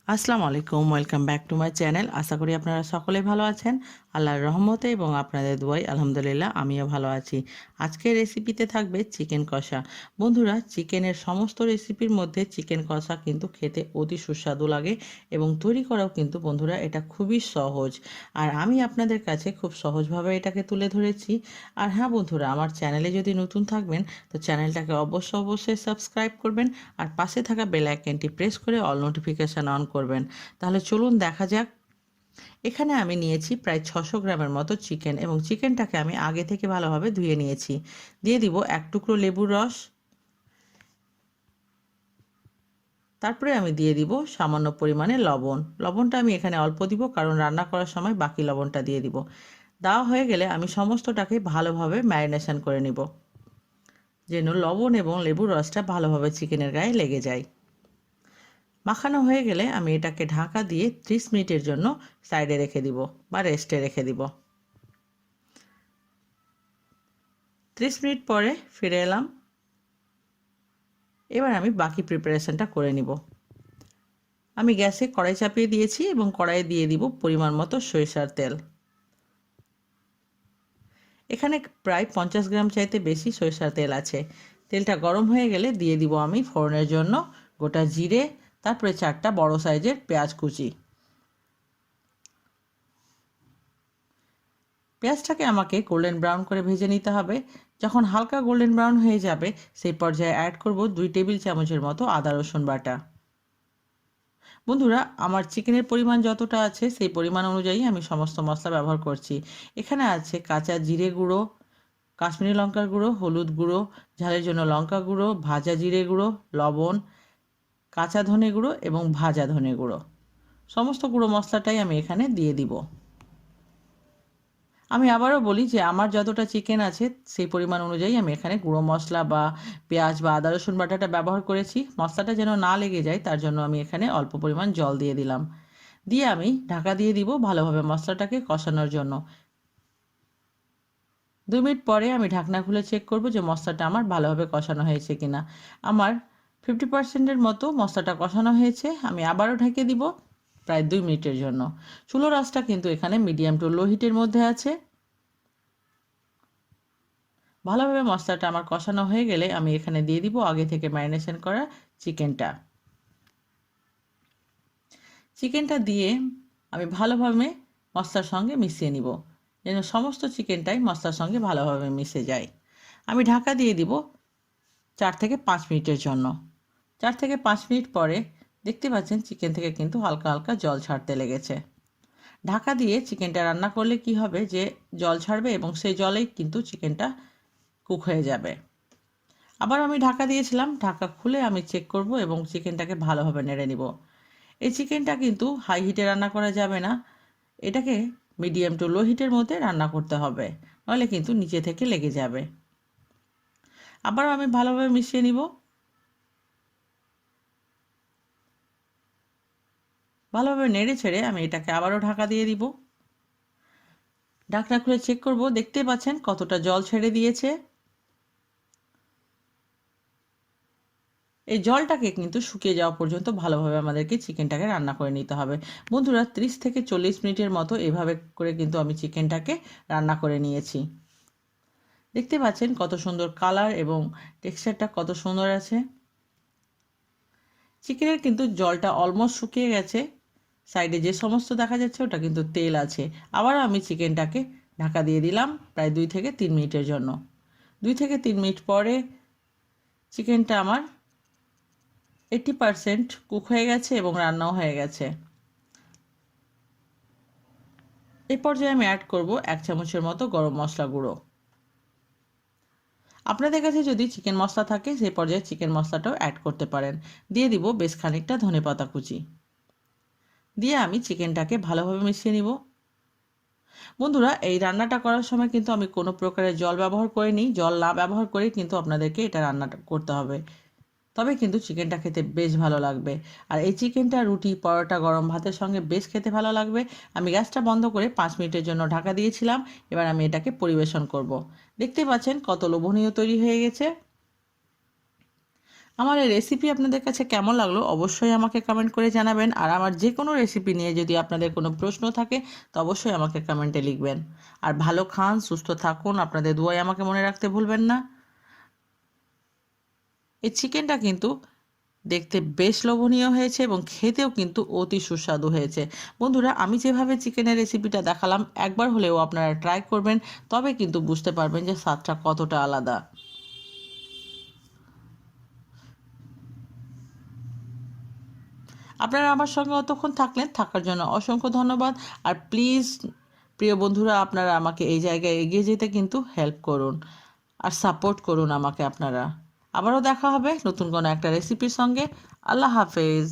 আসসালামু আলাইকুম, welcome back to my channel. আশা করি আপনারা সকলে ভালো আছেন আল্লাহর রহমতে এবং আপনাদের দোয়ায়। আলহামদুলিল্লাহ আমিও ভালো আছি। আজকের রেসিপিতে থাকবে চিকেন কষা। বন্ধুরা, চিকেনের সমস্ত রেসিপির মধ্যে চিকেন কষা কিন্তু খেতে অতি সুস্বাদু লাগে এবং তৈরি করাও কিন্তু বন্ধুরা এটা খুবই সহজ। আর আমি আপনাদের কাছে খুব সহজভাবে এটাকে তুলে ধরেছি। আর হ্যাঁ বন্ধুরা, আমার চ্যানেলে যদি নতুন থাকবেন তো চ্যানেলটাকে অবশ্যই সাবস্ক্রাইব করবেন আর পাশে থাকা বেল আইকনটি প্রেস করে অল নোটিফিকেশান অন করবেন। তাহলে চলুন দেখা যাক। এখানে আমি নিয়েছি প্রায় 600 গ্রামের মতো চিকেন এবং চিকেনটাকে আমি আগে থেকে ভালোভাবে ধুয়ে নিয়েছি। দিয়ে দিব এক টুকরো লেবুর রস। তারপরে আমি দিয়ে দিব সামান্য পরিমাণে লবণ। লবণটা আমি এখানে অল্প দিব কারণ রান্না করার সময় বাকি লবণটা দিয়ে দিব। দেওয়া হয়ে গেলে আমি সমস্তটাকে ভালোভাবে ম্যারিনেশন করে নিব, যেন লবণ এবং লেবুর রসটা ভালোভাবে চিকেনের গায়ে লেগে যায়। মাখানো হয়ে গেলে আমি এটাকে ঢাকা দিয়ে 30 মিনিটের জন্য সাইডে রেখে দিব বা রেস্টে রেখে দিব। 30 মিনিট পরে ফিরে এলাম। এবার আমি বাকি প্রিপারেশনটা করে নিব। আমি গ্যাসে কড়াই চাপিয়ে দিয়েছি এবং কড়াইয়ে দিয়ে দিব পরিমাণ মতো সরিষার তেল। এখানে প্রায় 50 গ্রাম চাইতে বেশি সরিষার তেল আছে। তেলটা গরম হয়ে গেলে দিয়ে দিব আমি ফোড়নের জন্য গোটা জিরে, তারপরে 4টা বড় সাইজের পেঁয়াজ কুচি। পেঁয়াজটাকে আমাকে গোল্ডেন ব্রাউন করে ভেজে নিতে হবে। যখন হালকা গোল্ডেন ব্রাউন হয়ে যাবে সেই পর্যায়ে অ্যাড করব 2 টেবিল চামচের মতো আদা রসুন বাটা। বন্ধুরা, আমার চিকেনের পরিমাণ যতটা আছে সেই পরিমাণ অনুযায়ী আমি সমস্ত মশলা ব্যবহার করছি। এখানে আছে কাঁচা জিরে গুঁড়ো, কাশ্মীরি লঙ্কার গুঁড়ো, হলুদ গুঁড়ো, ঝালের জন্য লঙ্কা গুঁড়ো, ভাজা জিরে গুঁড়ো, লবণ, কাঁচা ধনে গুঁড়ো এবং ভাজা ধনে গুঁড়ো। সমস্ত গুঁড়ো মশলাটাই আমি এখানে দিয়ে দিব। আমি আবারও বলি যে আমার যতটা চিকেন আছে সেই পরিমাণ অনুযায়ী আমি এখানে গুঁড়ো মশলা বা পেঁয়াজ বা আদা রসুন বাটাটা ব্যবহার করেছি। মশলাটা যেন না লেগে যায় তার জন্য আমি এখানে অল্প পরিমাণ জল দিয়ে দিলাম। দিয়ে আমি ঢাকা দিয়ে দিব ভালোভাবে মশলাটাকে কষানোর জন্য। 2 মিনিট পরে আমি ঢাকনা খুলে চেক করব যে মশলাটা আমার ভালোভাবে কষানো হয়েছে কিনা। আমার 50%-এর মতো মশলাটা কষানো হয়েছে। আমি আবারও ঢেকে দিব প্রায় 2 মিনিটের জন্য। চুলোর আঁচটা কিন্তু এখানে মিডিয়াম টু লো হিটের মধ্যে আছে। ভালোভাবে মশলাটা আমার কষানো হয়ে গেলে আমি এখানে দিয়ে দিব আগে থেকে ম্যারিনেশন করা চিকেনটা। চিকেনটা দিয়ে আমি ভালোভাবে মশলার সঙ্গে মিশিয়ে নিব, যেন সমস্ত চিকেনটাই মশলার সঙ্গে ভালোভাবে মিশে যায়। আমি ঢাকা দিয়ে দিব 4 থেকে 5 মিনিটের জন্য। 4 থেকে 5 মিনিট পরে দেখতে পাচ্ছেন চিকেন থেকে কিন্তু হালকা হালকা জল ছাড়তে লেগেছে। ঢাকা দিয়ে চিকেনটা রান্না করলে কি হবে যে জল ছাড়বে এবং সেই জলেই কিন্তু চিকেনটা কুক হয়ে যাবে। আবার আমি ঢাকা দিয়েছিলাম, ঢাকা খুলে আমি চেক করব এবং চিকেনটাকে ভালোভাবে নেড়ে নিব। এই চিকেনটা কিন্তু হাই হিটে রান্না করা যাবে না, এটাকে মিডিয়াম টু লো হিটের মধ্যে রান্না করতে হবে, নইলে কিন্তু নিচে থেকে লেগে যাবে। আবার আমি ভালোভাবে মিশিয়ে নিব। ভালোভাবে নেড়ে ছেড়ে আমি এটাকে আবারও ঢাকা দিয়ে দিব। ঢাকনা খুলে চেক করব, দেখতে পাচ্ছেন কতটা জল ছেড়ে দিয়েছে। এই জলটাকে কিন্তু শুকিয়ে যাওয়া পর্যন্ত ভালোভাবে আমাদেরকে চিকেনটাকে রান্না করে নিতে হবে। বন্ধুরা, 30 থেকে 40 মিনিটের মতো এভাবে করে কিন্তু আমি চিকেনটাকে রান্না করে নিয়েছি। দেখতে পাচ্ছেন কত সুন্দর কালার এবং টেক্সচারটা কত সুন্দর আছে। চিকেনের কিন্তু জলটা অলমোস্ট শুকিয়ে গেছে। সাইডে যে সমস্ত দেখা যাচ্ছে ওটা কিন্তু তেল আছে। আবারও আমি চিকেনটাকে ঢাকা দিয়ে দিলাম প্রায় 2 থেকে 3 মিনিটের জন্য। 2 থেকে 3 মিনিট পরে চিকেনটা আমার 80% কুক হয়ে গেছে এবং রান্নাও হয়ে গেছে। এই পর্যায়ে আমি অ্যাড করব 1 চামচের মতো গরম মশলা গুঁড়ো। আপনাদের কাছে যদি চিকেন মশলা থাকে সেই পর্যায়ে চিকেন মশলাটাও অ্যাড করতে পারেন। দিয়ে দিব বেশ খানিকটা ধনেপাতা কুচি। দিয়ে আমি চিকেনটাকে ভালোভাবে মিশিয়ে নিব। বন্ধুরা, এই রান্নাটা করার সময় কিন্তু আমি কোনো প্রকারের জল ব্যবহার করিনি। জল না ব্যবহার করেই কিন্তু আপনাদেরকে এটা রান্নাটা করতে হবে, তবে কিন্তু চিকেনটা খেতে বেশ ভালো লাগবে। আর এই চিকেনটা রুটি, পরোটা, গরম ভাতের সঙ্গে বেশ খেতে ভালো লাগবে। আমি গ্যাসটা বন্ধ করে 5 মিনিটের জন্য ঢাকা দিয়েছিলাম। এবার আমি এটাকে পরিবেশন করব। দেখতে পাচ্ছেন কত লোভনীয় তৈরি হয়ে গেছে। আমার এই রেসিপি আপনাদের কাছে কেমন লাগলো অবশ্যই আমাকে কমেন্ট করে জানাবেন। আর আমার যে কোনো রেসিপি নিয়ে যদি আপনাদের কোনো প্রশ্ন থাকে তো অবশ্যই আমাকে কমেন্টে লিখবেন। আর ভালো খান, সুস্থ থাকুন, আপনাদের দোয়াই আমাকে মনে রাখতে ভুলবেন না। এই চিকেনটা কিন্তু দেখতে বেশ লোভনীয় হয়েছে এবং খেতেও কিন্তু অতি সুস্বাদু হয়েছে। বন্ধুরা, আমি যেভাবে চিকেনের রেসিপিটা দেখালাম একবার হলেও আপনারা ট্রাই করবেন, তবে কিন্তু বুঝতে পারবেন যে স্বাদটা কতটা আলাদা। আপনারা আমার সঙ্গে অতক্ষণ থাকলেন, থাকার জন্য অসংখ্য ধন্যবাদ। আর প্লিজ প্রিয় বন্ধুরা, আপনারা আমাকে এই জায়গায় এগিয়ে যেতে কিন্তু হেল্প করুন আর সাপোর্ট করুন আমাকে আপনারা। আবারও দেখা হবে নতুন কোনো একটা রেসিপির সঙ্গে। আল্লাহ হাফেজ।